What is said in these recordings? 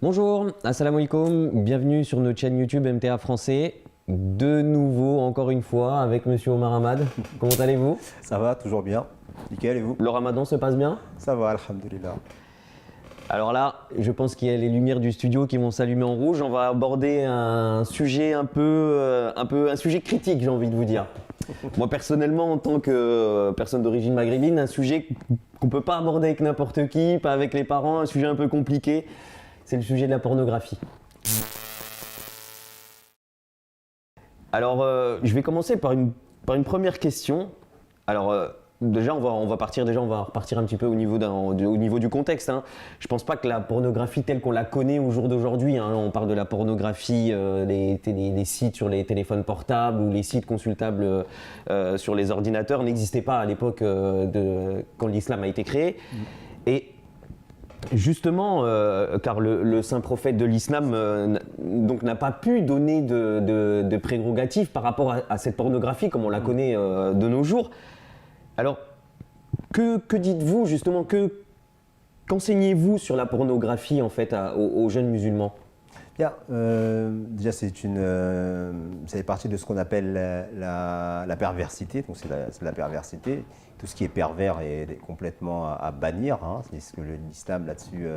Bonjour, assalamu alaikum, bienvenue sur notre chaîne YouTube MTA Français. De nouveau, encore une fois, avec Monsieur Omar Hamad. Comment allez-vous? Ça va, toujours bien. Nickel, et vous? Le ramadan se passe bien? Ça va, alhamdoulilah. Alors là, je pense qu'il y a les lumières du studio qui vont s'allumer en rouge. On va aborder un sujet un sujet critique, j'ai envie de vous dire. Moi personnellement, en tant que personne d'origine maghrébine, un sujet qu'on ne peut pas aborder avec n'importe qui, pas avec les parents, un sujet un peu compliqué, c'est le sujet de la pornographie. Alors, je vais commencer par une première question. Alors, déjà, on va repartir un petit peu au niveau du contexte. Hein. Je pense pas que la pornographie telle qu'on la connaît au jour d'aujourd'hui, hein, on parle de la pornographie des sites sur les téléphones portables ou les sites consultables sur les ordinateurs n'existait pas à l'époque quand l'islam a été créé. Et justement, car le saint prophète de l'islam donc n'a pas pu donner de prérogatives par rapport à cette pornographie comme on la connaît de nos jours. Alors, que dites-vous justement, qu'enseignez-vous sur la pornographie en fait aux jeunes musulmans? Bien, déjà ça fait partie de ce qu'on appelle la perversité, donc c'est la perversité. Tout ce qui est pervers est complètement à bannir, hein. C'est ce que l'islam là-dessus,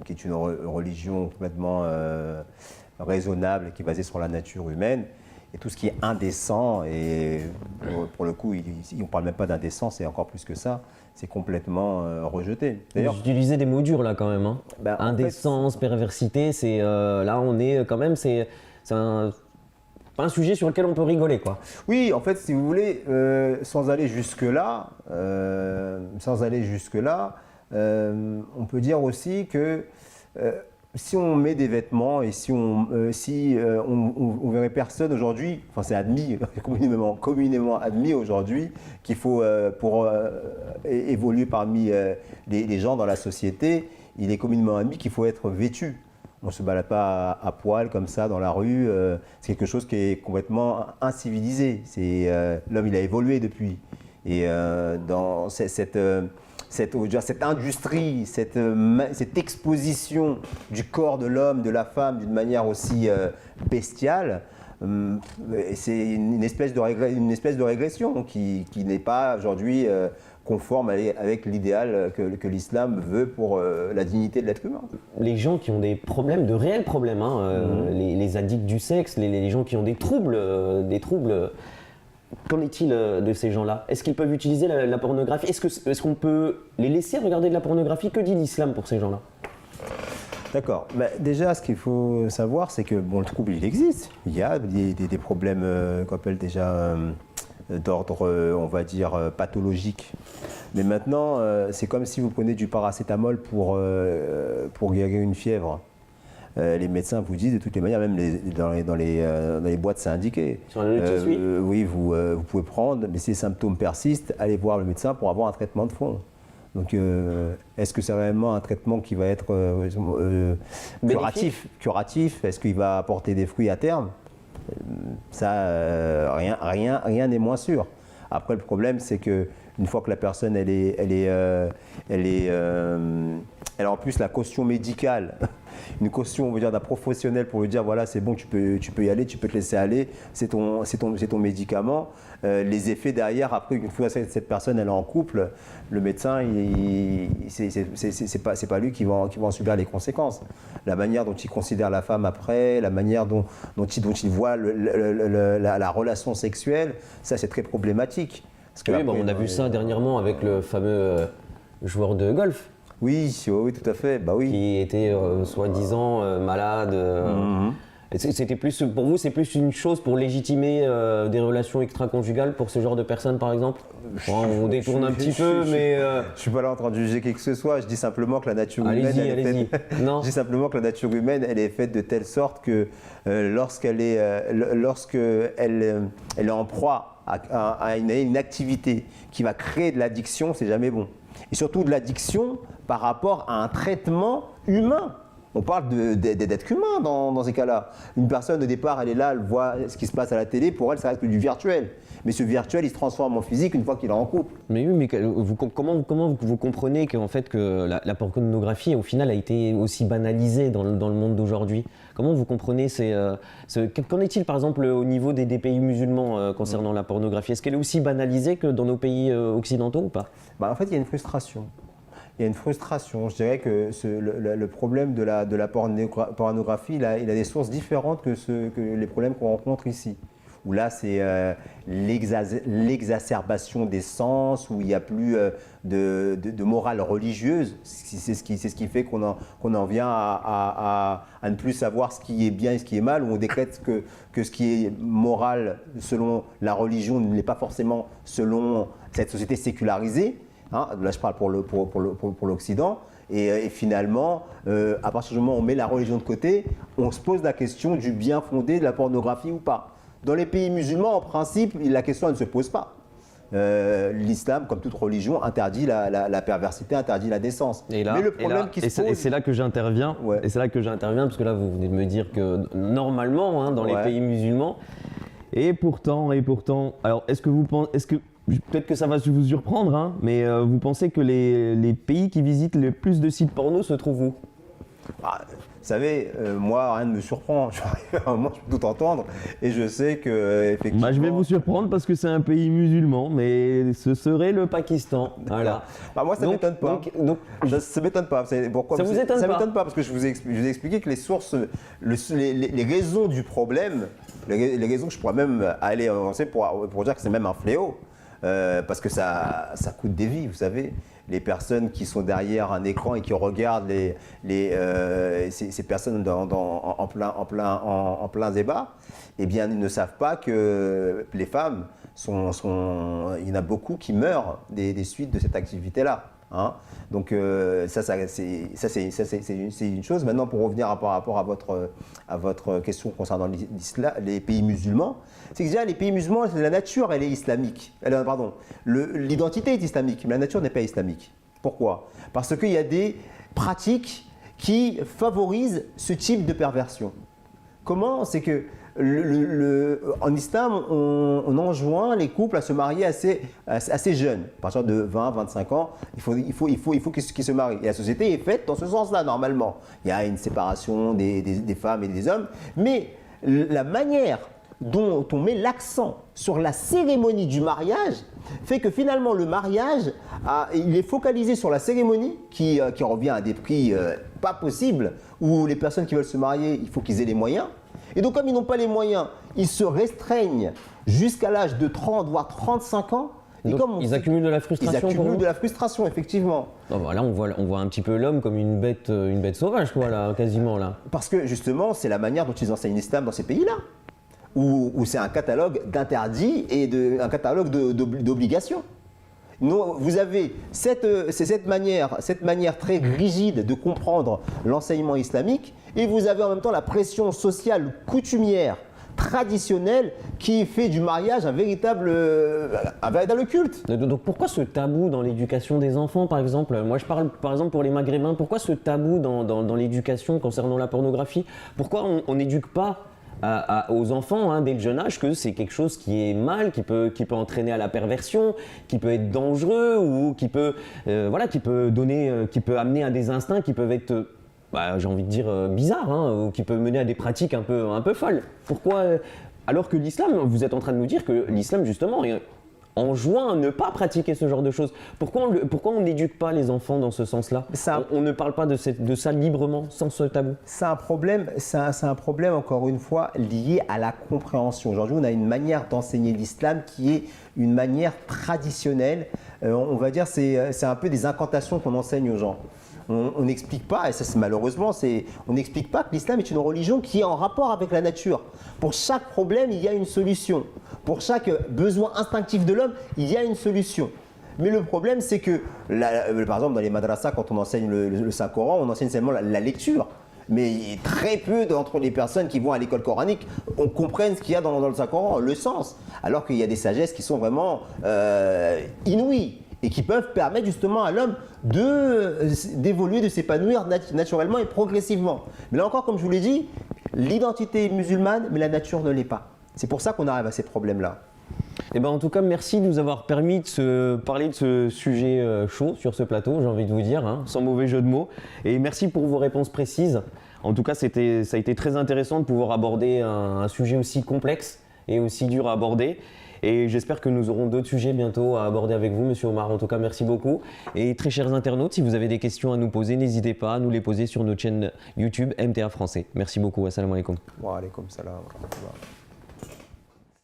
qui est une religion complètement raisonnable, qui est basée sur la nature humaine. Et tout ce qui est indécent, et pour le coup, on ne parle même pas d'indécent, c'est encore plus que ça, c'est complètement rejeté. D'ailleurs, vous utilisez des mots durs là quand même. Hein. Indécence, perversité, c'est là on est quand même, c'est pas un sujet sur lequel on peut rigoler, quoi. Oui, en fait, si vous voulez, sans aller jusque-là, on peut dire aussi que si on met des vêtements et si on verrait personne aujourd'hui, enfin c'est admis, communément admis aujourd'hui, qu'il faut, pour évoluer parmi les gens dans la société, il est communément admis qu'il faut être vêtu. On ne se balade pas à poil comme ça dans la rue, c'est quelque chose qui est complètement incivilisé. L'homme, il a évolué depuis. Et dans cette industrie, cette exposition du corps de l'homme, de la femme d'une manière aussi bestiale, c'est une espèce de régression qui n'est pas aujourd'hui conforme avec l'idéal que l'islam veut pour la dignité de l'être humain. Les gens qui ont des problèmes, de réels problèmes, hein, les addicts du sexe, les gens qui ont des troubles, qu'en est-il de ces gens-là? Est-ce qu'ils peuvent utiliser la pornographie? Est-ce qu'on peut les laisser regarder de la pornographie? Que dit l'islam pour ces gens-là? D'accord. Déjà, ce qu'il faut savoir, c'est que le trouble, il existe. Il y a des problèmes qu'on appelle déjà d'ordre, on va dire, pathologique. Mais maintenant, c'est comme si vous prenez du paracétamol pour guérir une fièvre. Les médecins vous disent de toutes les manières, même dans les boîtes, c'est indiqué. Sur la notice, oui. Oui, vous pouvez prendre, mais si les symptômes persistent, allez voir le médecin pour avoir un traitement de fond. Donc, est-ce que c'est réellement un traitement qui va être curatif? Est-ce qu'il va apporter des fruits à terme? Ça, rien n'est moins sûr. Après, le problème, c'est que une fois que la personne, elle a en plus la caution médicale, une caution, on veut dire, d'un professionnel pour lui dire voilà, c'est bon, tu peux y aller, tu peux te laisser aller, c'est ton médicament. Les effets derrière, après, une fois que cette personne elle est en couple, le médecin, c'est pas lui qui va en subir les conséquences. La manière dont il considère la femme après, la manière dont il voit la relation sexuelle, ça c'est très problématique. Parce que oui, après, on a vu ça dernièrement avec le fameux joueur de golf. Oui, tout à fait. Bah oui. Qui était soi-disant malade. C'était plus, pour vous, c'est plus une chose pour légitimer des relations extra-conjugales pour ce genre de personnes, par exemple? On détourne un petit peu, mais... Je suis pas là en train de juger qui que ce soit. Je dis simplement que la nature humaine... Non. Je dis simplement que la nature humaine, elle est faite de telle sorte que lorsqu'elle est en proie à une activité qui va créer de l'addiction, c'est jamais bon. Et surtout de l'addiction par rapport à un traitement humain. On parle d'être humain dans ces cas-là. Une personne, au départ, elle est là, elle voit ce qui se passe à la télé, pour elle, ça reste du virtuel. Mais ce virtuel, il se transforme en physique une fois qu'il est en couple. Mais oui, mais comment vous comprenez qu'en fait, que la pornographie, au final, a été aussi banalisée dans le monde d'aujourd'hui? Comment vous comprenez qu'en est-il, par exemple, au niveau des pays musulmans concernant la pornographie? Est-ce qu'elle est aussi banalisée que dans nos pays occidentaux ou pas? En fait, il y a une frustration. Il y a une frustration. Je dirais que le problème de la pornographie, il a des sources différentes que les problèmes qu'on rencontre ici. Où là, c'est l'exacerbation des sens, où il n'y a plus de morale religieuse. C'est ce qui fait qu'on en vient à ne plus savoir ce qui est bien et ce qui est mal, où on décrète que ce qui est moral selon la religion ne l'est pas forcément selon cette société sécularisée. Hein, là, je parle pour l'Occident. Et finalement, à partir du moment où on met la religion de côté, on se pose la question du bien fondé de la pornographie ou pas. Dans les pays musulmans, en principe, la question elle ne se pose pas. L'islam, comme toute religion, interdit la perversité, interdit la décence. Mais le problème qui se pose... Et c'est là que j'interviens. Ouais. Et c'est là que j'interviens, parce que là, vous venez de me dire que normalement, hein, dans les pays musulmans, et pourtant, alors est-ce que peut-être que ça va vous surprendre, hein, mais vous pensez que les pays qui visitent le plus de sites porno se trouvent où? Vous savez, moi, rien ne me surprend. Moi, je peux tout entendre et je sais que, effectivement... je vais vous surprendre parce que c'est un pays musulman, mais ce serait le Pakistan. Voilà. Moi, ça ne m'étonne pas. Ça ne m'étonne pas. Pourquoi? Ça vous étonne pas? Ça ne m'étonne pas parce que je vous ai expliqué que les sources, les raisons du problème, les raisons que je pourrais même aller avancer pour dire que c'est même un fléau. Parce que ça coûte des vies, vous savez. Les personnes qui sont derrière un écran et qui regardent ces personnes en plein débat, eh bien, ils ne savent pas que les femmes il y en a beaucoup qui meurent des suites de cette activité-là. Hein. Donc c'est une chose. Maintenant, pour revenir par rapport à votre question concernant les pays musulmans, c'est que déjà les pays musulmans, la nature elle est islamique. L'identité est islamique, mais la nature n'est pas islamique. Pourquoi? Parce qu'il y a des pratiques qui favorisent ce type de perversion. Comment? C'est que en islam, on enjoint les couples à se marier assez jeunes. À partir de 20, 25 ans, il faut qu'ils se marient. Et la société est faite dans ce sens-là, normalement. Il y a une séparation des femmes et des hommes. Mais la manière dont on met l'accent sur la cérémonie du mariage fait que finalement le mariage, il est focalisé sur la cérémonie qui revient à des prix pas possibles, où les personnes qui veulent se marier, il faut qu'ils aient les moyens. Et donc comme ils n'ont pas les moyens, ils se restreignent jusqu'à l'âge de 30 voire 35 ans. Et donc, ils accumulent de la frustration. Ils accumulent de la frustration, effectivement. Là, on voit un petit peu l'homme comme une bête sauvage, quoi, là, quasiment là. Parce que justement, c'est la manière dont ils enseignent l'islam dans ces pays-là, où c'est un catalogue d'interdits et un catalogue d'obligations. Vous avez cette manière très rigide de comprendre l'enseignement islamique, et vous avez en même temps la pression sociale coutumière, traditionnelle, qui fait du mariage un véritable culte. Donc pourquoi ce tabou dans l'éducation des enfants, par exemple? Moi je parle par exemple pour les Maghrébins, pourquoi ce tabou dans l'éducation concernant la pornographie? Pourquoi on n'éduque pas aux enfants, hein, dès le jeune âge, que c'est quelque chose qui est mal, qui peut entraîner à la perversion, qui peut être dangereux, ou qui peut amener à des instincts qui peuvent être, j'ai envie de dire, bizarres, hein, ou qui peuvent mener à des pratiques un peu folles. Pourquoi alors que l'islam, vous êtes en train de nous dire que l'islam justement enjoint à ne pas pratiquer ce genre de choses. Pourquoi on n'éduque pas les enfants dans ce sens-là? On ne parle pas de ça librement, sans ce tabou. C'est un problème, encore une fois, lié à la compréhension. Aujourd'hui, on a une manière d'enseigner l'islam qui est une manière traditionnelle. On va dire, c'est un peu des incantations qu'on enseigne aux gens. On n'explique pas, et ça c'est malheureusement, on n'explique pas que l'islam est une religion qui est en rapport avec la nature. Pour chaque problème, il y a une solution. Pour chaque besoin instinctif de l'homme, il y a une solution. Mais le problème, c'est que, par exemple, dans les madrasas, quand on enseigne le Saint-Coran, on enseigne seulement la lecture. Mais très peu d'entre les personnes qui vont à l'école coranique comprennent ce qu'il y a dans le Saint-Coran, le sens. Alors qu'il y a des sagesses qui sont vraiment inouïes. et qui peuvent permettre justement à l'homme d'évoluer, de s'épanouir naturellement et progressivement. Mais là encore, comme je vous l'ai dit, l'identité est musulmane, mais la nature ne l'est pas. C'est pour ça qu'on arrive à ces problèmes-là. Eh ben, en tout cas, merci de nous avoir permis de parler de ce sujet chaud sur ce plateau, j'ai envie de vous dire, hein, sans mauvais jeu de mots. Et merci pour vos réponses précises. En tout cas, ça a été très intéressant de pouvoir aborder un sujet aussi complexe et aussi dur à aborder. Et j'espère que nous aurons d'autres sujets bientôt à aborder avec vous, Monsieur Omar. En tout cas, merci beaucoup. Et très chers internautes, si vous avez des questions à nous poser, n'hésitez pas à nous les poser sur notre chaîne YouTube MTA Français. Merci beaucoup. Assalamu alaikum. Wa alaikum salam.